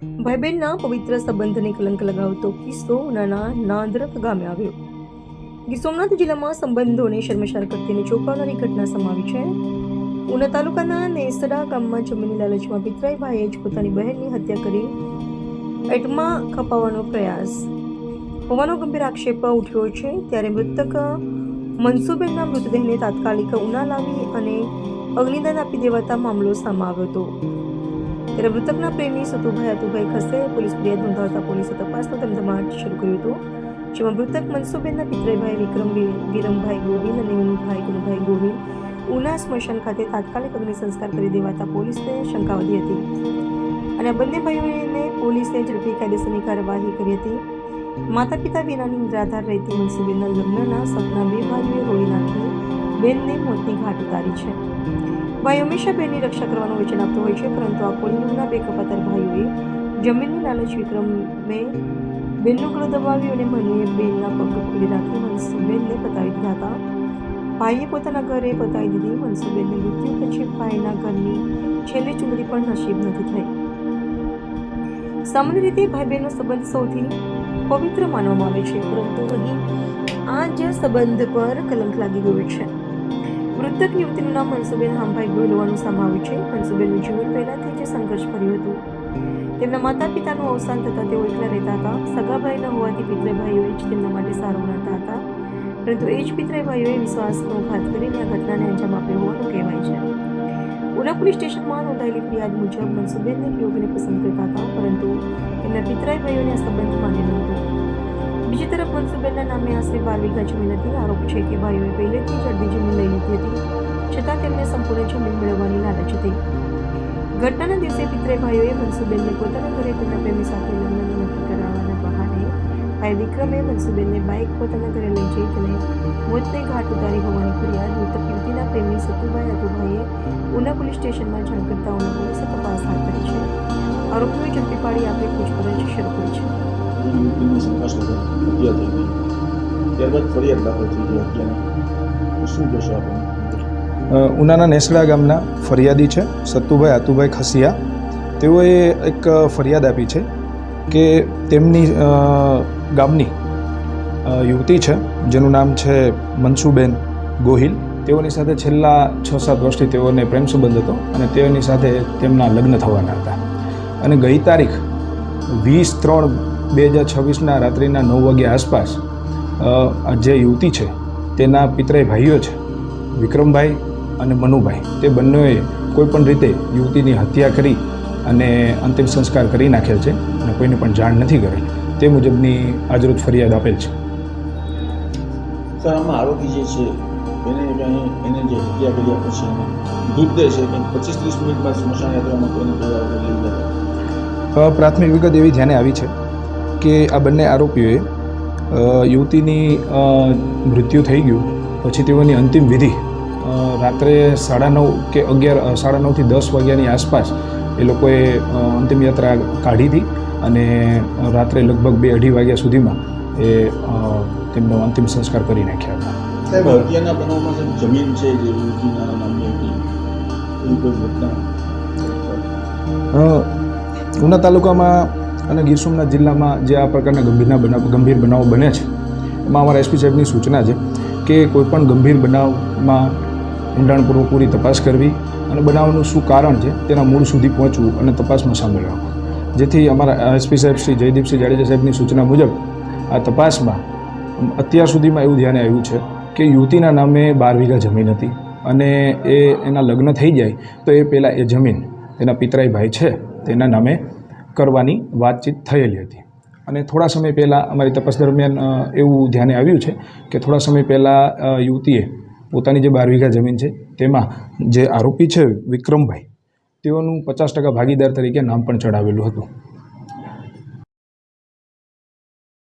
ભાઈ બહેનના પવિત્ર સંબંધને કલંક લગાવતો કિસ્સો ઉનાના નાંદરક ગામે આવ્યો. ગીર સોમનાથ જિલ્લામાં સંબંધોને શર્મસાર કરતી અને ચોંકાવનારી ઘટના સમાવી છે. ઉના તાલુકાના નેસડા ગામમાં જમીનની લાલચમાં પિતરાઈ ભાઈએ જ પોતાની બહેનની હત્યા કરી એટમાં ખપાવવાનો પ્રયાસ હોવાનો ગંભીર આક્ષેપ ઉઠ્યો છે. ત્યારે મૃતક મનસુબેનના મૃતદેહને તાત્કાલિક ઉના લાવી અને અગ્નિદાન આપી દેવાતા મામલો સામે આવ્યો હતો. ત્યારે મૃતકના પ્રેમી સતુભાઈ અતુભાઈ ખસે પોલીસ ફરિયાદ નોંધાવતા પોલીસે તપાસનો ધમધમાટ શરૂ કર્યો હતો. જેમાં મૃતક મનસુબેનના પિતરાઈભાઈ વિક્રમ વિરમભાઈ ગોવિલ અને વિનુભાઈ ગુરુભાઈ ગોવિલ ઉના સ્મશાન ખાતે તાત્કાલિક અગ્નિ સંસ્કાર કરી દેવાતા પોલીસને શંકા વધી હતી અને આ બંને ભાઈઓને પોલીસે ઝડપી કાયદેસરની કાર્યવાહી કરી હતી. માતા પિતા વિનાની નિરાધાર રહેતી મનસુબેનના લગ્નના સપના બે ભાઈઓએ રોળી નાખી બેનને મોતની ઘાટ ઉતારી છે. ભાઈ હંમેશા બેનની રક્ષા કરવાનું વચન આપતો હોય છે, પરંતુ આ કોળીના બે કપાતર ભાઈઓએ જમીનની લાલચ વિક્રમે બેનનું ગળું દબાવ્યું અને મનુએ બેનના પગ પકડી રાખી મનસુબેનને પતાવી દીધા હતા. ભાઈએ પોતાના ઘરે પતાવી દીધી. મનસુબેનને મૃત્યુ પછી ભાઈના ઘરની છેલ્લી ચૂંટણી પણ નસીબ નથી થઈ. સામાન્ય રીતે ભાઈ બહેનનો સંબંધ સૌથી પવિત્ર માનવામાં આવે છે, પરંતુ અહીં આ જ સંબંધ પર કલંક લાગી ગયો છે. મૃતક યુવતીનું નામ મનસુબેન હામભાઈ ગોહિલ હોવાનું સામે આવ્યું છે. મનસુબેનનું જીવન પહેલાથી જ સંઘર્ષ ભર્યું હતું. તેમના માતા પિતાનું અવસાન થતાં તેઓ એકલા રહેતા હતા. સગા ભાઈ ન હોવાથી પિતરાઈ ભાઈઓએ જ તેમના માટે સારું ગણાતા હતા, પરંતુ એ જ પિતરાઈ ભાઈઓએ વિશ્વાસનો ઘાત કરીને આ ઘટનાને અંજામ આપ્યો હોવાનું કહેવાય છે. ઉના પોલીસ સ્ટેશનમાં નોંધાયેલી ફરિયાદ મુજબ મનસુબેનને એક યુવકને પસંદ કરતા હતા, પરંતુ તેમના પિતરાઈ ભાઈઓને આ સંબંધ માન્ય ન હતો. બીજી તરફ મનસુબેનના નામે આશરે 12 વીઘા જમીન હતી. આરોપ છે કે ભાઈઓએ પહેલેથી જ અડધી જમીન લઈ લીધી હતી, છતાં તેમને સંપૂર્ણ જમીન મેળવવાની લાલચ હતી. ઘટનાના દિવસે પિતરાઈ ભાઈઓએ મનસુબેનને પોતાના ઘરે તેમના પ્રેમી સાથે લગ્નનું નક્કી કરાવવાના બહાને ભાઈ વિક્રમે મનસુબેનને બાઇક પોતાના ઘરે લઈ જઈ તેને મોતને ઘાટ ઉતારી હોવાની ફરિયાદ મૃતક યુવતીના પ્રેમી સતુભાઈ અતુભાઈએ ઉના પોલીસ સ્ટેશનમાં જાણ કરતા ઉના પોલીસે તપાસ હાથ ધરી છે. આરોપીઓએ ઝડપી પાડી આગળ પૂછપરછ શરૂ કરી છે. ઉનાના નેસડા ગામના ફરિયાદી છે સતુભાઈ આતુભાઈ ખસિયા. તેઓએ એક ફરિયાદ આપી છે કે તેમની ગામની યુવતી છે જેનું નામ છે મનસુબેન ગોહિલ. તેઓની સાથે છેલ્લા 6-7 વર્ષથી તેઓને પ્રેમ સંબંધ હતો અને તેઓની સાથે તેમના લગ્ન થવાના હતા. અને ગઈ તારીખ 20/3/2026ના રાત્રિના 9 વાગ્યા આસપાસ જે યુવતી છે તેના પિતરાઈ ભાઈઓ છે વિક્રમભાઈ અને મનુભાઈ, તે બંનેએ કોઈપણ રીતે યુવતીની હત્યા કરી અને અંતિમ સંસ્કાર કરી નાખેલ છે અને કોઈને પણ જાણ નથી કરેલ. તે મુજબની આજરોજ ફરિયાદ આપેલ છે. સર, આમાં આરોપી જે છે એને જે હત્યા કર્યા પછી મૃતદેહ છે 25-30 મિનિટમાં સ્મશાન યાત્રામાં કોઈને પ્રાથમિક વિગત એવી ધ્યાને આવી છે કે આ બંને આરોપીઓએ યુવતીની મૃત્યુ થઈ ગયું પછી તેઓની અંતિમ વિધિ રાત્રે 9:30 કે 9:30થી 10 વાગ્યાની આસપાસ એ લોકોએ અંતિમ યાત્રા કાઢી હતી અને રાત્રે લગભગ 2-2:30 વાગ્યા સુધીમાં એ તેમનો અંતિમ સંસ્કાર કરી નાખ્યા હતા. સાહેબ, હત્યાના બનાવમાં જમીન છે જે યુવતીના નામની હતી, કોઈ ઘટના ઉના તાલુકામાં અને ગીર સોમનાથ જિલ્લામાં જે આ પ્રકારના ગંભીર બનાવો બને છે એમાં અમારા એસપી સાહેબની સૂચના છે કે કોઈપણ ગંભીર બનાવમાં ઊંડાણપૂર્વક પૂરી તપાસ કરવી અને બનાવનું શું કારણ છે તેના મૂળ સુધી પહોંચવું અને તપાસમાં સામેલ રાખવું. જેથી અમારા એસપી સાહેબ શ્રી જયદીપસિંહ જાડેજા સાહેબની સૂચના મુજબ આ તપાસમાં અત્યાર સુધીમાં એવું ધ્યાને આવ્યું છે કે યુવતીના નામે 12 વીઘા જમીન હતી અને એના લગ્ન થઈ જાય તો એ પહેલાં એ જમીન તેના પિતરાઈ ભાઈ છે તેના નામે કરવાની વાતચીત થયેલી હતી. અને થોડા સમય પહેલાં અમારી તપાસ દરમિયાન એવું ધ્યાને આવ્યું છે કે થોડા સમય પહેલાં યુવતીએ પોતાની જે 12 વીઘા જમીન છે તેમાં જે આરોપી છે વિક્રમભાઈ તેઓનું 50% ભાગીદાર તરીકે નામ પણ ચડાવેલું હતું.